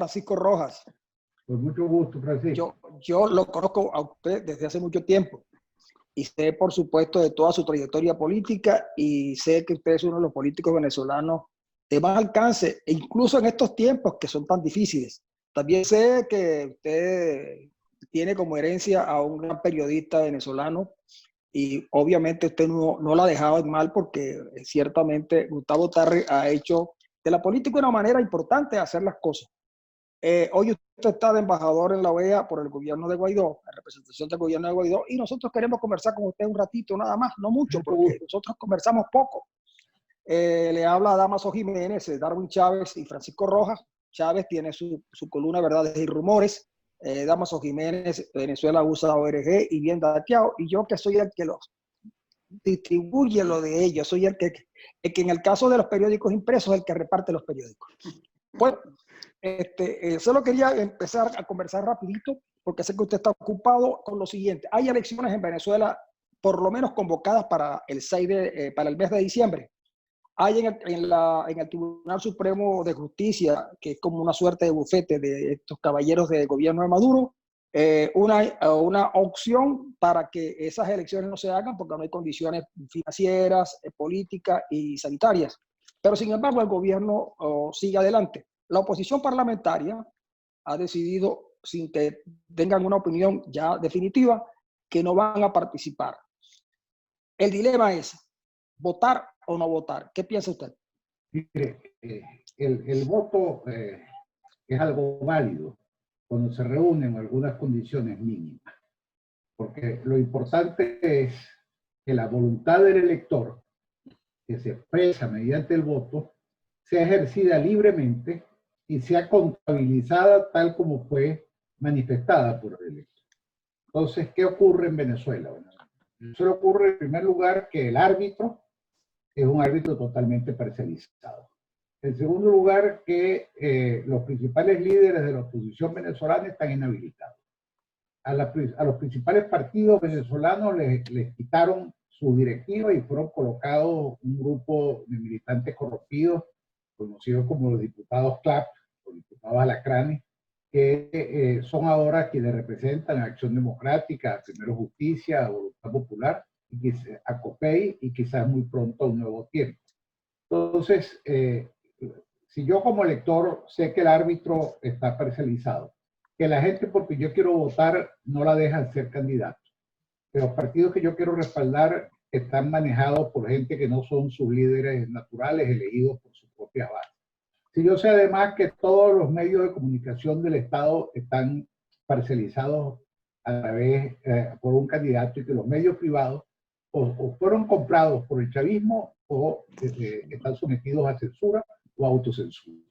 Francisco Rojas. Con mucho gusto, Francisco. Yo lo conozco a usted desde hace mucho tiempo y sé, por supuesto, de toda su trayectoria política y sé que usted es uno de los políticos venezolanos de más alcance, e incluso en estos tiempos que son tan difíciles. También sé que usted tiene como herencia a un gran periodista venezolano y obviamente usted no la ha dejado en mal porque ciertamente Gustavo Tarre ha hecho de la política una manera importante de hacer las cosas. Hoy usted está de embajador en la OEA por el gobierno de Guaidó, en representación del gobierno de Guaidó, y nosotros queremos conversar con usted un ratito nada más, no mucho, porque nosotros conversamos poco. Le habla a Damaso Jiménez, Darwin Chávez y Francisco Rojas. Chávez tiene su columna Verdades y Rumores. Damaso Jiménez, Venezuela usa ORG y bien dateado, y yo que soy el que los distribuye lo de ellos, soy el que en el caso de los periódicos impresos, el que reparte los periódicos. Bueno, solo quería empezar a conversar rapidito, porque sé que usted está ocupado con lo siguiente. Hay elecciones en Venezuela, por lo menos convocadas para el mes de diciembre. Hay en el Tribunal Supremo de Justicia, que es como una suerte de bufete de estos caballeros del gobierno de Maduro, una opción para que esas elecciones no se hagan porque no hay condiciones financieras, políticas y sanitarias. Pero sin embargo el gobierno sigue adelante. La oposición parlamentaria ha decidido, sin que tengan una opinión ya definitiva, que no van a participar. El dilema es votar o no votar. ¿Qué piensa usted? Mire, el voto es algo válido cuando se reúnen algunas condiciones mínimas, porque lo importante es que la voluntad del elector, que se expresa mediante el voto, sea ejercida libremente y sea contabilizada tal como fue manifestada por el elector. Entonces, ¿qué ocurre en Venezuela? Bueno, en Venezuela ocurre en primer lugar que el árbitro es un árbitro totalmente parcializado. En segundo lugar, que los principales líderes de la oposición venezolana están inhabilitados. A los principales partidos venezolanos les quitaron su directiva y fueron colocados un grupo de militantes corrompidos, conocidos como los diputados CLAP, o diputados alacranes, que son ahora quienes representan la Acción Democrática, Primero Justicia, Voluntad Popular, a COPEI y quizás muy pronto a Un Nuevo Tiempo. Entonces, si yo como elector sé que el árbitro está parcializado, que la gente porque yo quiero votar no la dejan ser candidato, que los partidos que yo quiero respaldar están manejados por gente que no son sus líderes naturales, elegidos por sus propias bases. Si yo sé además que todos los medios de comunicación del Estado están parcializados a través por un candidato y que los medios privados o fueron comprados por el chavismo o están sometidos a censura o autocensura.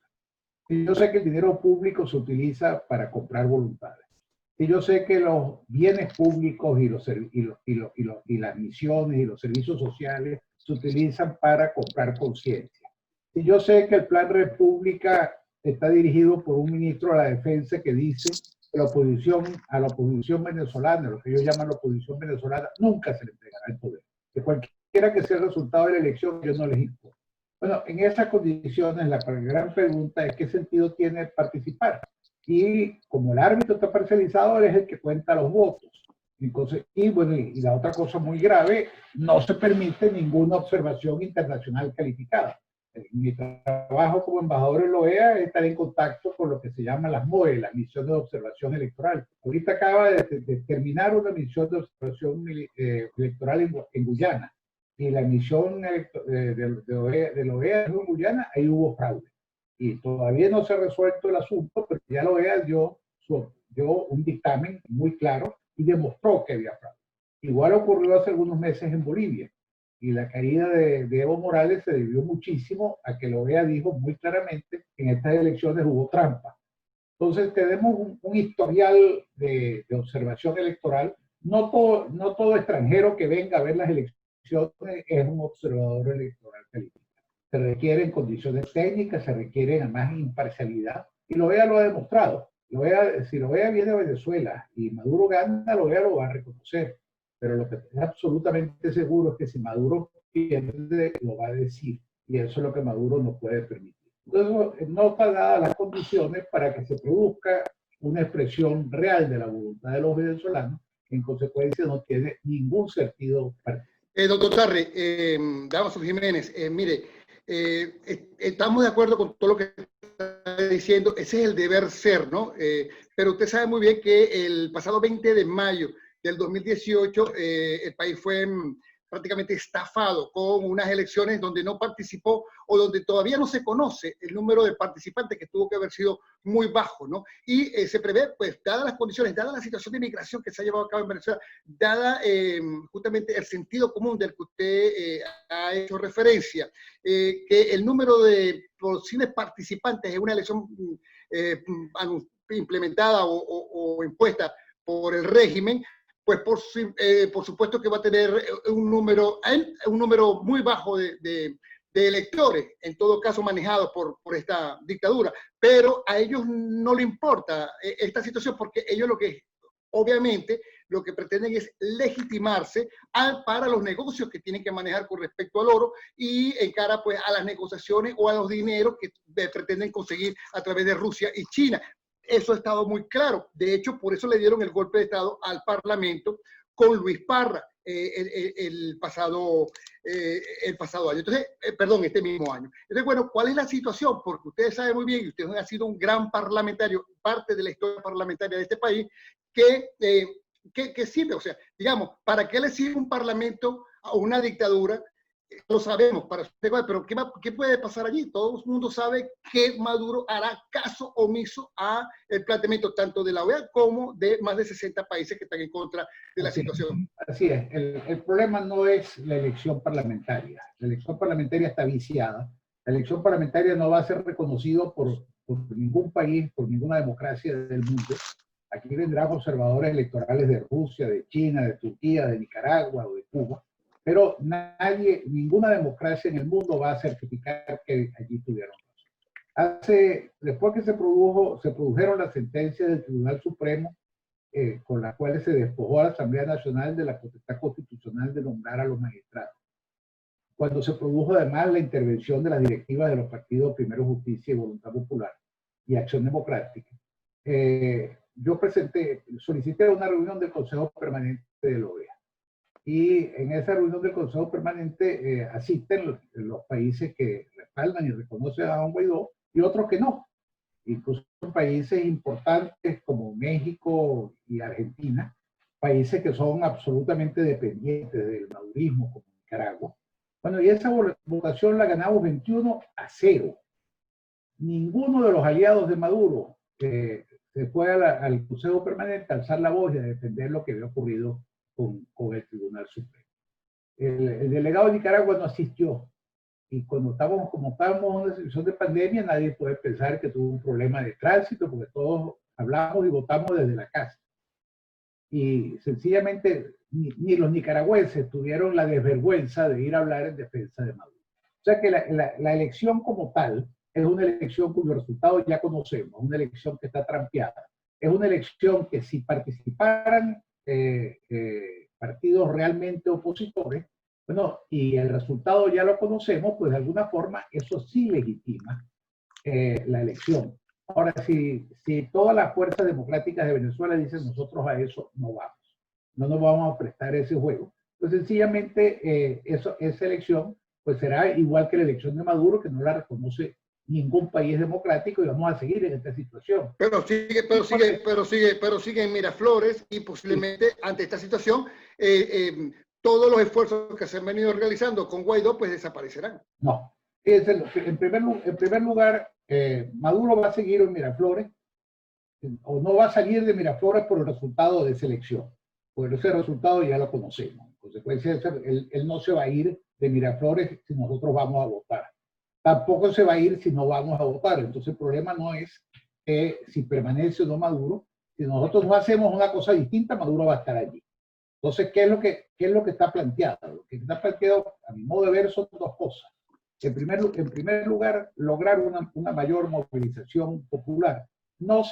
Si yo sé que el dinero público se utiliza para comprar voluntades. Si yo sé que los bienes públicos y las misiones y los servicios sociales se utilizan para comprar conciencia. Si yo sé que el Plan República está dirigido por un ministro de la Defensa que dice que a la oposición venezolana, lo que ellos llaman la oposición venezolana, nunca se le entregará el poder. Que cualquiera que sea el resultado de la elección, yo no les importa. Bueno, en esas condiciones, la gran pregunta es qué sentido tiene participar. Y como el árbitro está parcializado, él es el que cuenta los votos. Entonces, y la otra cosa muy grave, no se permite ninguna observación internacional calificada. Mi trabajo como embajador en la OEA es estar en contacto con lo que se llama las MOE, las misiones de observación electoral. Ahorita acaba de terminar una misión de observación electoral en Guyana. Y la misión de la OEA en Guyana, ahí hubo fraude. Y todavía no se ha resuelto el asunto, pero ya la OEA dio un dictamen muy claro y demostró que había fraude. Igual ocurrió hace algunos meses en Bolivia. Y la caída de Evo Morales se debió muchísimo a que la OEA dijo muy claramente que en estas elecciones hubo trampa. Entonces tenemos un historial de observación electoral. No todo extranjero que venga a ver las elecciones es un observador electoral calificado. Se requieren condiciones técnicas, se requiere además imparcialidad, y la OEA lo ha demostrado. Si la OEA viene a Venezuela y Maduro gana, la OEA lo va a reconocer. Pero lo que es absolutamente seguro es que si Maduro pierde, lo va a decir. Y eso es lo que Maduro no puede permitir. Entonces, no están dadas las condiciones para que se produzca una expresión real de la voluntad de los venezolanos, que en consecuencia no tiene ningún sentido. Doctor Sarre, Damaso Jiménez, mire, estamos de acuerdo con todo lo que está diciendo, ese es el deber ser, ¿no? Pero usted sabe muy bien que el pasado 20 de mayo del 2018 el país fue prácticamente estafado con unas elecciones donde no participó o donde todavía no se conoce el número de participantes, que tuvo que haber sido muy bajo, ¿no? Y se prevé, pues, dadas las condiciones, dada la situación de migración que se ha llevado a cabo en Venezuela, dada justamente el sentido común del que usted ha hecho referencia, que el número de posibles participantes en una elección implementada o impuesta por el régimen, pues por supuesto que va a tener un número muy bajo de electores, en todo caso manejados por esta dictadura, pero a ellos no les importa esta situación, porque ellos obviamente lo que pretenden es legitimarse para los negocios que tienen que manejar con respecto al oro y en cara, pues, a las negociaciones o a los dineros que pretenden conseguir a través de Rusia y China. Eso ha estado muy claro. De hecho, por eso le dieron el golpe de Estado al Parlamento con Luis Parra el pasado año. Entonces, perdón, este mismo año. Entonces, bueno, ¿cuál es la situación? Porque ustedes saben muy bien, y usted ha sido un gran parlamentario, parte de la historia parlamentaria de este país, que sirve. O sea, digamos, ¿para qué le sirve un parlamento a una dictadura? Lo sabemos, pero ¿qué puede pasar allí? Todo el mundo sabe que Maduro hará caso omiso a el planteamiento tanto de la OEA como de más de 60 países que están en contra de la situación. Así es, el problema no es la elección parlamentaria. La elección parlamentaria está viciada. La elección parlamentaria no va a ser reconocido por ningún país, por ninguna democracia del mundo. Aquí vendrán observadores electorales de Rusia, de China, de Turquía, de Nicaragua o de Cuba. Pero ninguna democracia en el mundo va a certificar que allí tuvieron razón. Después que se produjeron las sentencias del Tribunal Supremo, con las cuales se despojó a la Asamblea Nacional de la potestad constitucional de nombrar a los magistrados. Cuando se produjo además la intervención de las directivas de los partidos Primero Justicia y Voluntad Popular y Acción Democrática, yo solicité una reunión del Consejo Permanente de la OEA. Y en esa reunión del Consejo Permanente asisten los países que respaldan y reconocen a Juan Guaidó y otros que no. Incluso países importantes como México y Argentina, países que son absolutamente dependientes del madurismo, como Nicaragua. Bueno, y esa votación la ganamos 21-0. Ninguno de los aliados de Maduro se fue al Consejo Permanente a alzar la voz y a defender lo que había ocurrido con el Tribunal Supremo. El delegado de Nicaragua no asistió. Y como estábamos en una situación de pandemia, nadie puede pensar que tuvo un problema de tránsito, porque todos hablamos y votamos desde la casa. Y sencillamente ni los nicaragüenses tuvieron la desvergüenza de ir a hablar en defensa de Maduro. O sea que la elección como tal es una elección cuyos resultados ya conocemos, una elección que está trampeada. Es una elección que si participaran partidos realmente opositores, bueno, y el resultado ya lo conocemos, pues de alguna forma eso sí legitima la elección. Ahora, si todas las fuerzas democráticas de Venezuela dicen nosotros a eso no vamos, no nos vamos a prestar ese juego, pues sencillamente esa elección pues será igual que la elección de Maduro, que no la reconoce ningún país democrático, y vamos a seguir en esta situación. Pero sigue en Miraflores, y posiblemente ante esta situación todos los esfuerzos que se han venido realizando con Guaidó pues desaparecerán. No. En primer lugar, Maduro va a seguir en Miraflores, o no va a salir de Miraflores por el resultado de esa elección, porque ese resultado ya lo conocemos. En consecuencia, él no se va a ir de Miraflores si nosotros vamos a votar. Tampoco se va a ir si no vamos a votar. Entonces el problema no es si permanece o no Maduro. Si nosotros no hacemos una cosa distinta, Maduro va a estar allí. Entonces, ¿qué es lo que está planteado? Lo que está planteado, a mi modo de ver, son dos cosas. En primer lugar, lograr una mayor movilización popular. No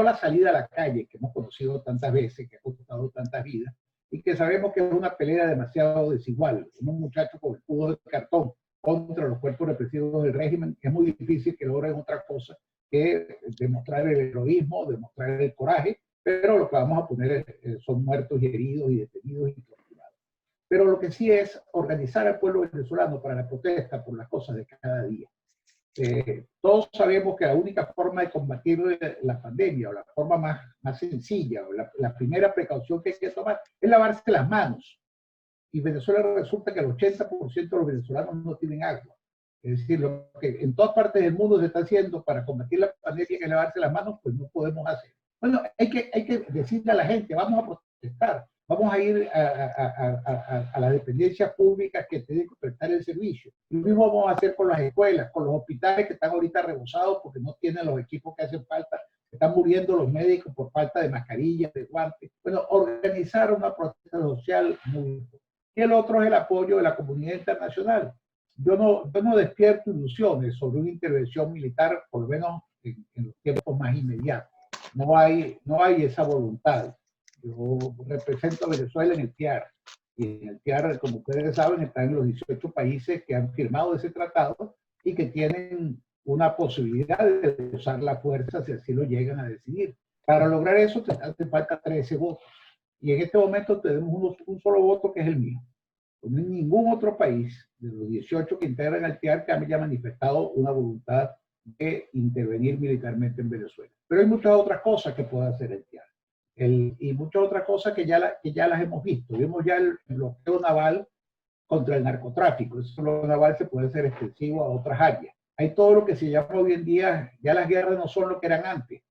la salida a la calle, que hemos conocido tantas veces, que ha costado tantas vidas, y que sabemos que es una pelea demasiado desigual. Un muchacho con escudo de cartón contra los cuerpos represivos del régimen, es muy difícil que logren otra cosa que demostrar el heroísmo, demostrar el coraje, pero lo que vamos a poner son muertos y heridos y detenidos y torturados. Pero lo que sí es organizar al pueblo venezolano para la protesta por las cosas de cada día. Todos sabemos que la única forma de combatir la pandemia, o la forma más sencilla, o la primera precaución que hay que tomar, es lavarse las manos. Y Venezuela resulta que el 80% de los venezolanos no tienen agua. Es decir, lo que en todas partes del mundo se está haciendo para combatir la pandemia, que es lavarse las manos, pues no podemos hacer. Bueno, hay que decirle a la gente, vamos a protestar, vamos a ir a las dependencias públicas que tienen que prestar el servicio. Lo mismo vamos a hacer con las escuelas, con los hospitales que están ahorita rebosados porque no tienen los equipos que hacen falta, están muriendo los médicos por falta de mascarillas, de guantes. Bueno, organizar una protesta social muy importante. Y el otro es el apoyo de la comunidad internacional. Yo no despierto ilusiones sobre una intervención militar, por lo menos en los tiempos más inmediatos. No hay esa voluntad. Yo represento a Venezuela en el TIAR. Y en el TIAR, como ustedes saben, están en los 18 países que han firmado ese tratado y que tienen una posibilidad de usar la fuerza si así lo llegan a decidir. Para lograr eso te hace falta 13 votos. Y en este momento tenemos un solo voto, que es el mío. No hay ningún otro país de los 18 que integran al TIAR que haya manifestado una voluntad de intervenir militarmente en Venezuela. Pero hay muchas otras cosas que puede hacer el TIAR. Y muchas otras cosas que ya las hemos visto. Vimos ya el bloqueo naval contra el narcotráfico. Ese bloqueo naval se puede hacer extensivo a otras áreas. Hay todo lo que se llama hoy en día, ya las guerras no son lo que eran antes.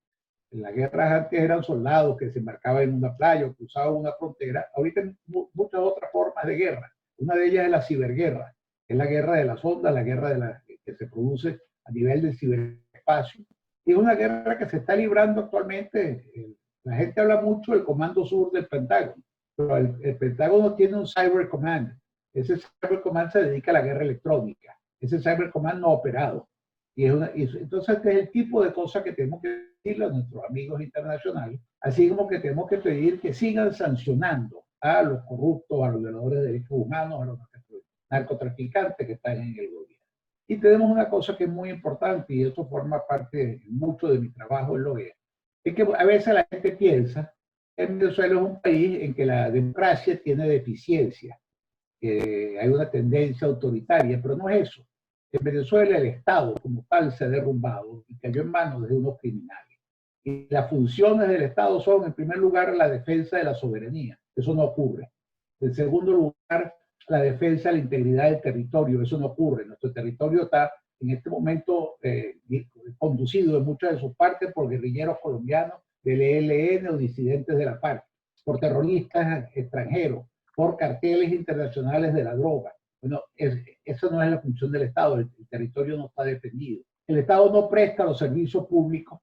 Las guerras antes eran soldados que se embarcaban en una playa o cruzaban una frontera. Ahorita hay muchas otras formas de guerra. Una de ellas es la ciberguerra, que es la guerra de las ondas, la guerra que se produce a nivel del ciberespacio. Y es una guerra que se está librando actualmente. La gente habla mucho del Comando Sur del Pentágono, pero el Pentágono tiene un Cyber Command. Ese Cyber Command se dedica a la guerra electrónica. Ese Cyber Command no ha operado. Entonces, este es el tipo de cosas que tenemos que decirle a nuestros amigos internacionales, así como que tenemos que pedir que sigan sancionando a los corruptos, a los violadores de derechos humanos, a los narcotraficantes que están en el gobierno. Y tenemos una cosa que es muy importante, y eso forma parte mucho de mi trabajo en la OEA, es que a veces la gente piensa que Venezuela es un país en que la democracia tiene deficiencia, que hay una tendencia autoritaria, pero no es eso. En Venezuela el Estado como tal se ha derrumbado y cayó en manos de unos criminales. Y las funciones del Estado son, en primer lugar, la defensa de la soberanía. Eso no ocurre. En segundo lugar, la defensa de la integridad del territorio. Eso no ocurre. Nuestro territorio está en este momento conducido en muchas de sus partes por guerrilleros colombianos del ELN o disidentes de la FARC, por terroristas extranjeros, por carteles internacionales de la droga. Bueno, eso no es la función del Estado. El territorio no está defendido. El Estado no presta los servicios públicos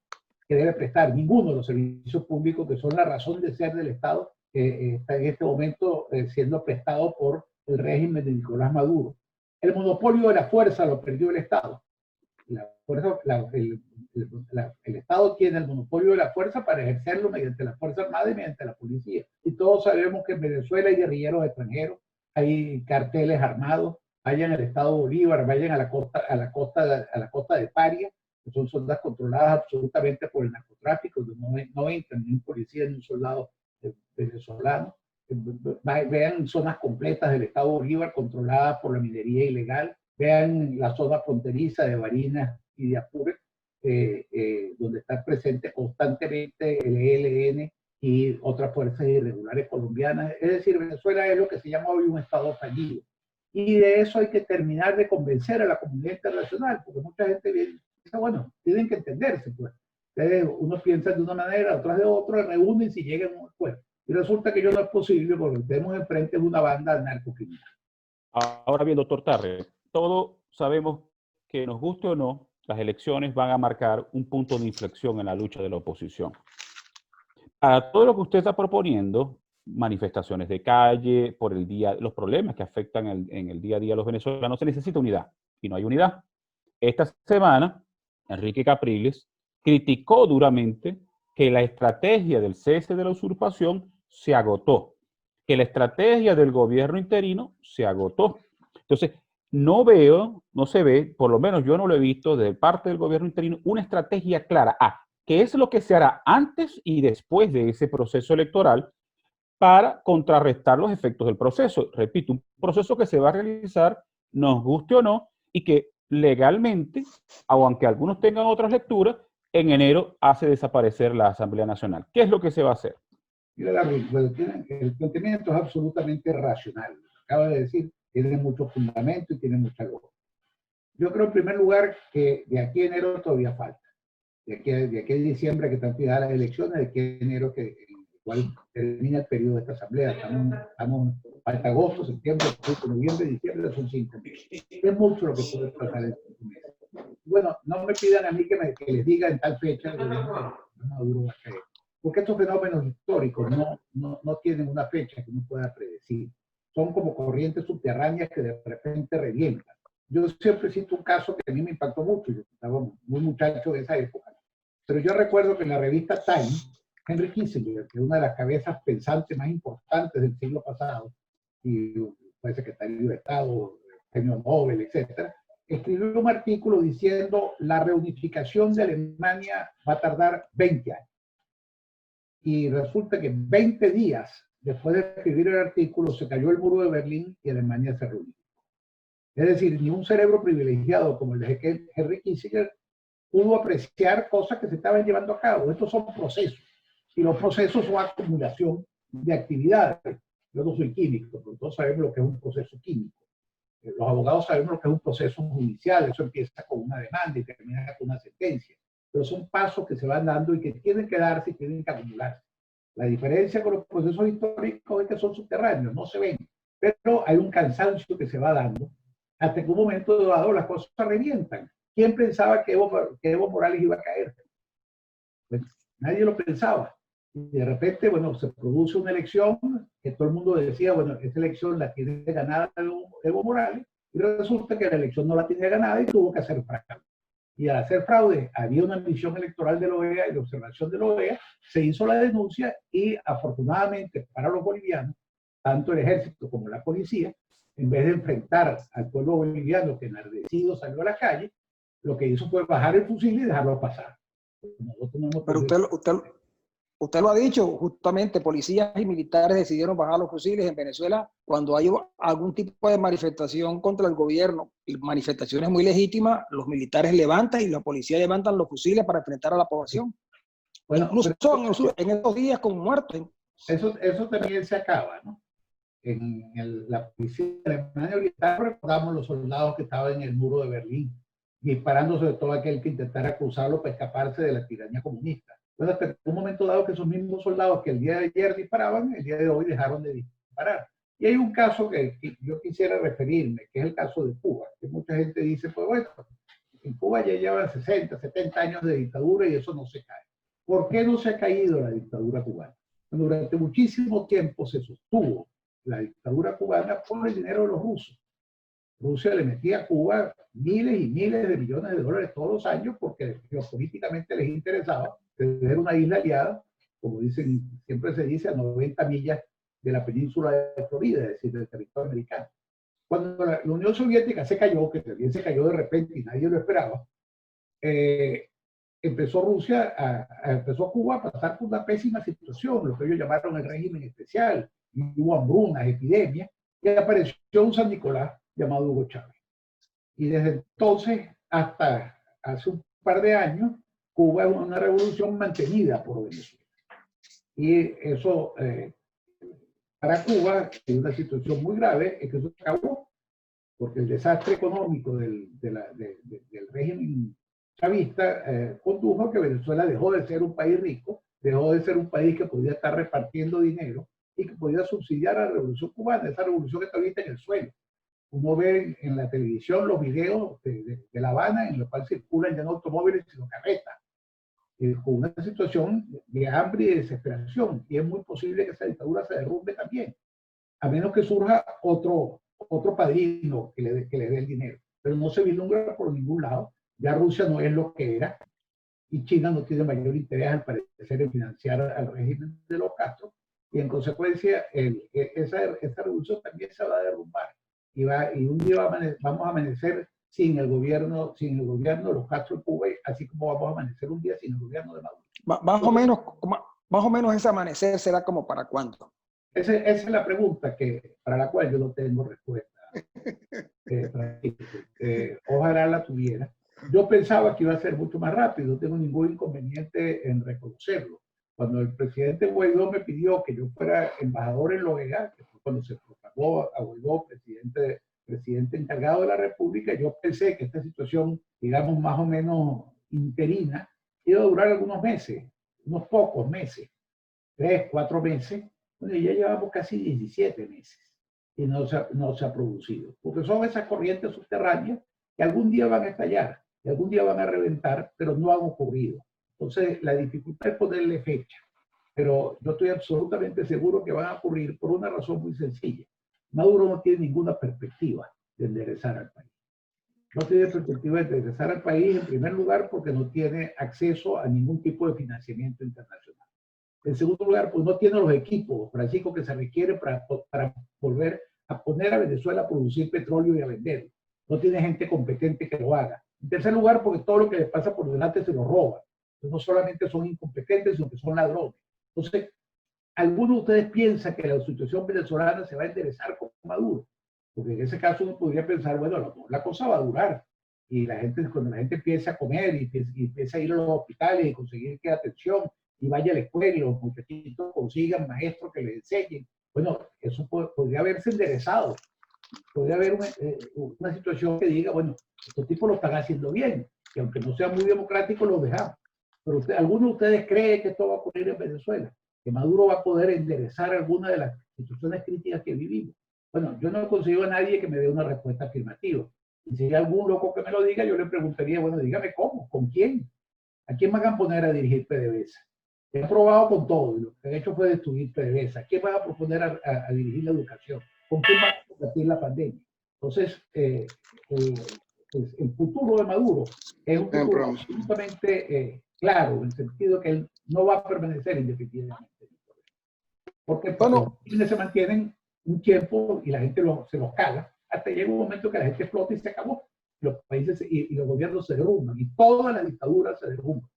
que debe prestar. Ninguno de los servicios públicos que son la razón de ser del Estado está en este momento siendo prestado por el régimen de Nicolás Maduro. El monopolio de la fuerza lo perdió el Estado. El Estado tiene el monopolio de la fuerza para ejercerlo mediante la Fuerza Armada y mediante la policía. Y todos sabemos que en Venezuela hay guerrilleros extranjeros, hay carteles armados, vayan al Estado Bolívar, vayan a la costa de Paria, que son zonas controladas absolutamente por el narcotráfico, donde no entran ni un policía ni un soldado venezolano. Vean zonas completas del Estado Bolívar controladas por la minería ilegal. Vean la zona fronteriza de Barinas y de Apure, donde está presente constantemente el ELN y otras fuerzas irregulares colombianas. Es decir, Venezuela es lo que se llama hoy un Estado fallido. Y de eso hay que terminar de convencer a la comunidad internacional, porque mucha gente dice, bueno, tienen que entenderse, pues. Unos piensan de una manera, otros de otra, reúnen y llegan a un acuerdo. Y resulta que ello no es posible porque tenemos enfrente de una banda narcocriminal. Ahora bien, doctor Tarre, todos sabemos que nos guste o no, las elecciones van a marcar un punto de inflexión en la lucha de la oposición. Para todo lo que usted está proponiendo, manifestaciones de calle, por el día, los problemas que afectan en el día a día a los venezolanos, se necesita unidad. Y no hay unidad. Esta semana, Enrique Capriles criticó duramente que la estrategia del cese de la usurpación se agotó, que la estrategia del gobierno interino se agotó. Entonces, no veo, no se ve, por lo menos yo no lo he visto de parte del gobierno interino, una estrategia clara a qué es lo que se hará antes y después de ese proceso electoral para contrarrestar los efectos del proceso. Repito, un proceso que se va a realizar, nos guste o no, y que legalmente, aunque algunos tengan otras lecturas, en enero hace desaparecer la Asamblea Nacional. ¿Qué es lo que se va a hacer? Mira, David, el planteamiento es absolutamente racional. Acaba de decir, tiene mucho fundamento y tiene mucha lógica. Yo creo, en primer lugar, que de aquí a enero todavía falta. De aquí a diciembre, que están fijadas las elecciones, de aquí a enero, que igual termina el periodo de esta asamblea. Falta agosto, septiembre, octubre, noviembre, diciembre, son 5 meses. Es mucho lo que puede pasar en 5 meses. Bueno, no me pidan a mí que les diga en tal fecha, Maduro va a caer. Porque estos fenómenos históricos no tienen una fecha que uno pueda predecir. Son como corrientes subterráneas que de repente revientan. Yo siempre cito un caso que a mí me impactó mucho. Yo estaba muy muchacho de esa época. Pero yo recuerdo que en la revista Time, Henry Kissinger, que es una de las cabezas pensantes más importantes del siglo pasado, y fue secretario de Estado, premio Nobel, etc., escribió un artículo diciendo la reunificación de Alemania va a tardar 20 años. Y resulta que 20 días después de escribir el artículo se cayó el muro de Berlín y Alemania se reunió. Es decir, ni un cerebro privilegiado como el de Henry Kissinger pudo apreciar cosas que se estaban llevando a cabo. Estos son procesos. Y los procesos son acumulación de actividades. Yo no soy químico, pero todos sabemos lo que es un proceso químico. Los abogados sabemos lo que es un proceso judicial. Eso empieza con una demanda y termina con una sentencia. Pero son pasos que se van dando y que tienen que darse y tienen que acumularse. La diferencia con los procesos históricos es que son subterráneos, no se ven. Pero hay un cansancio que se va dando hasta que un momento dado las cosas revientan. ¿Quién pensaba que Evo Morales iba a caer? Pues nadie lo pensaba. Y de repente, bueno, se produce una elección que todo el mundo decía, bueno, esta elección la tiene ganada Evo Morales, y resulta que la elección no la tiene ganada y tuvo que hacer fraude. Y al hacer fraude, había una misión electoral de la OEA y de observación de la OEA, se hizo la denuncia y afortunadamente para los bolivianos, tanto el ejército como la policía, en vez de enfrentar al pueblo boliviano que enardecido salió a la calle, lo que hizo fue bajar el fusil y dejarlo pasar. Pero usted lo ha dicho, justamente policías y militares decidieron bajar los fusiles en Venezuela cuando hay algún tipo de manifestación contra el gobierno, y manifestaciones muy legítimas, los militares levantan y la policía levantan los fusiles para enfrentar a la población. Bueno, incluso en estos días con muertos. Eso también se acaba, ¿no? En la policía de Alemania Oriental recordamos los soldados que estaban en el muro de Berlín, disparando sobre todo aquel que intentara cruzarlo para escaparse de la tiranía comunista. Bueno, hasta un momento dado que esos mismos soldados que el día de ayer disparaban, el día de hoy dejaron de disparar. Y hay un caso que yo quisiera referirme, que es el caso de Cuba, que mucha gente dice, pues bueno, en Cuba ya llevan 60, 70 años de dictadura y eso no se cae. ¿Por qué no se ha caído la dictadura cubana? Bueno, durante muchísimo tiempo se sostuvo la dictadura cubana por el dinero de los rusos. Rusia le metía a Cuba miles y miles de millones de dólares todos los años porque geopolíticamente les interesaba tener una isla aliada, como dicen, siempre se dice, a 90 millas de la península de Florida, es decir, del territorio americano. Cuando la Unión Soviética se cayó, que también se cayó de repente y nadie lo esperaba, empezó Cuba a pasar por una pésima situación, lo que ellos llamaron el régimen especial, y hubo hambrunas, epidemias, y apareció un San Nicolás llamado Hugo Chávez. Y desde entonces hasta hace un par de años, Cuba es una revolución mantenida por Venezuela. Y eso, para Cuba, es una situación muy grave, es que eso se acabó, porque el desastre económico del régimen chavista condujo a que Venezuela dejó de ser un país rico, dejó de ser un país que podía estar repartiendo dinero y que podía subsidiar a la revolución cubana, esa revolución que está ahorita en el suelo. Uno ve en la televisión los videos de La Habana en los cuales circulan ya no automóviles sino carretas, con una situación de hambre y de desesperación, y es muy posible que esa dictadura se derrumbe también, a menos que surja otro padrino que le dé el dinero, pero no se vislumbra por ningún lado. Ya Rusia no es lo que era, y China no tiene mayor interés al parecer en financiar al régimen de los Castro, y en consecuencia esa revolución también se va a derrumbar. y un día vamos a amanecer sin el gobierno de los Castro de Cuba, así como vamos a amanecer un día sin el gobierno de Maduro. Más o menos ese amanecer será como para cuándo. Esa es la pregunta para la cual yo no tengo respuesta. Ojalá la tuviera. Yo pensaba que iba a ser mucho más rápido, no tengo ningún inconveniente en reconocerlo. Cuando el presidente Guaidó me pidió que yo fuera embajador en la OEA, que fue cuando se proclamó a Guaidó presidente encargado de la República, yo pensé que esta situación, digamos, más o menos interina, iba a durar algunos meses, unos pocos meses, 3, 4 meses. Bueno, ya llevamos casi 17 meses y no se ha producido, porque son esas corrientes subterráneas que algún día van a estallar, que algún día van a reventar, pero no han ocurrido. Entonces, la dificultad es ponerle fecha, pero yo estoy absolutamente seguro que van a ocurrir por una razón muy sencilla. Maduro no tiene ninguna perspectiva de enderezar al país. No tiene perspectiva de enderezar al país, en primer lugar, porque no tiene acceso a ningún tipo de financiamiento internacional. En segundo lugar, pues no tiene los equipos, Francisco, que se requieren para volver a poner a Venezuela a producir petróleo y a venderlo. No tiene gente competente que lo haga. En tercer lugar, porque todo lo que les pasa por delante se lo roba. Entonces, no solamente son incompetentes, sino que son ladrones. Entonces, ¿alguno de ustedes piensa que la situación venezolana se va a enderezar con Maduro? Porque en ese caso uno podría pensar, bueno, la cosa va a durar. Y cuando la gente empieza a comer y empieza a ir a los hospitales y conseguir que atención, y vaya a la escuela y los muchachitos consigan maestros que les enseñen, bueno, eso podría haberse enderezado. Podría haber una situación que diga, bueno, estos tipos lo están haciendo bien, y aunque no sea muy democrático, lo dejamos. Pero ¿alguno de ustedes cree que esto va a ocurrir en Venezuela? ¿Que Maduro va a poder enderezar alguna de las situaciones críticas que vivimos? Bueno, yo no consigo a nadie que me dé una respuesta afirmativa. Y si hay algún loco que me lo diga, yo le preguntaría, bueno, dígame cómo, ¿con quién? ¿A quién van a poner a dirigir PDVSA? Han probado con todo, y lo que han hecho fue destruir PDVSA. ¿A quién van a proponer a dirigir la educación? ¿Con quién van a combatir la pandemia? Entonces, el futuro de Maduro es un futuro absolutamente claro, en el sentido que él no va a permanecer indefinidamente. Porque los países se mantienen un tiempo y la gente se los cala, hasta llega un momento que la gente explota y se acabó. Los países y los gobiernos se derrumban, y toda la dictadura se derrumba.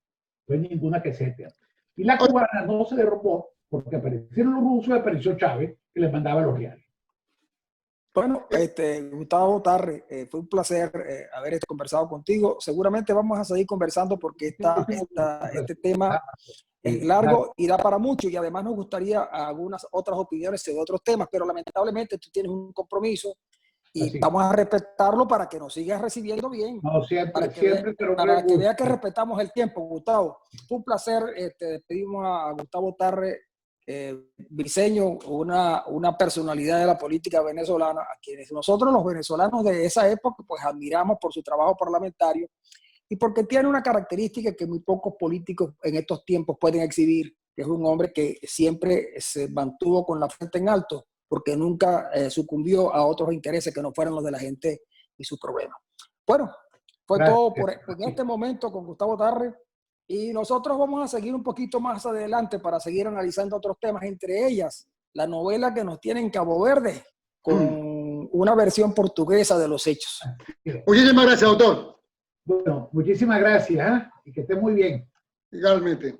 No hay ninguna que se eterna. Y la cubana no se derrumbó porque aparecieron los rusos y apareció Chávez, que les mandaba los reales. Bueno, Gustavo Tarre, fue un placer haber conversado contigo. Seguramente vamos a seguir conversando porque este tema es largo y da para mucho, y además nos gustaría algunas otras opiniones de otros temas, pero lamentablemente tú tienes un compromiso y así, vamos a respetarlo para que nos sigas recibiendo bien. No, siempre, para que vea que respetamos el tiempo, Gustavo. Fue un placer. Despedimos a Gustavo Tarre, Briceño, una personalidad de la política venezolana, a quienes nosotros los venezolanos de esa época pues admiramos por su trabajo parlamentario y porque tiene una característica que muy pocos políticos en estos tiempos pueden exhibir, que es un hombre que siempre se mantuvo con la frente en alto, porque nunca sucumbió a otros intereses que no fueran los de la gente y sus problemas. Bueno, fue todo en este momento con Gustavo Tarre, y nosotros vamos a seguir un poquito más adelante para seguir analizando otros temas, entre ellas la novela que nos tiene en Cabo Verde con una versión portuguesa de los hechos. Muchísimas gracias, doctor. Bueno, muchísimas gracias, y que esté muy bien. Igualmente.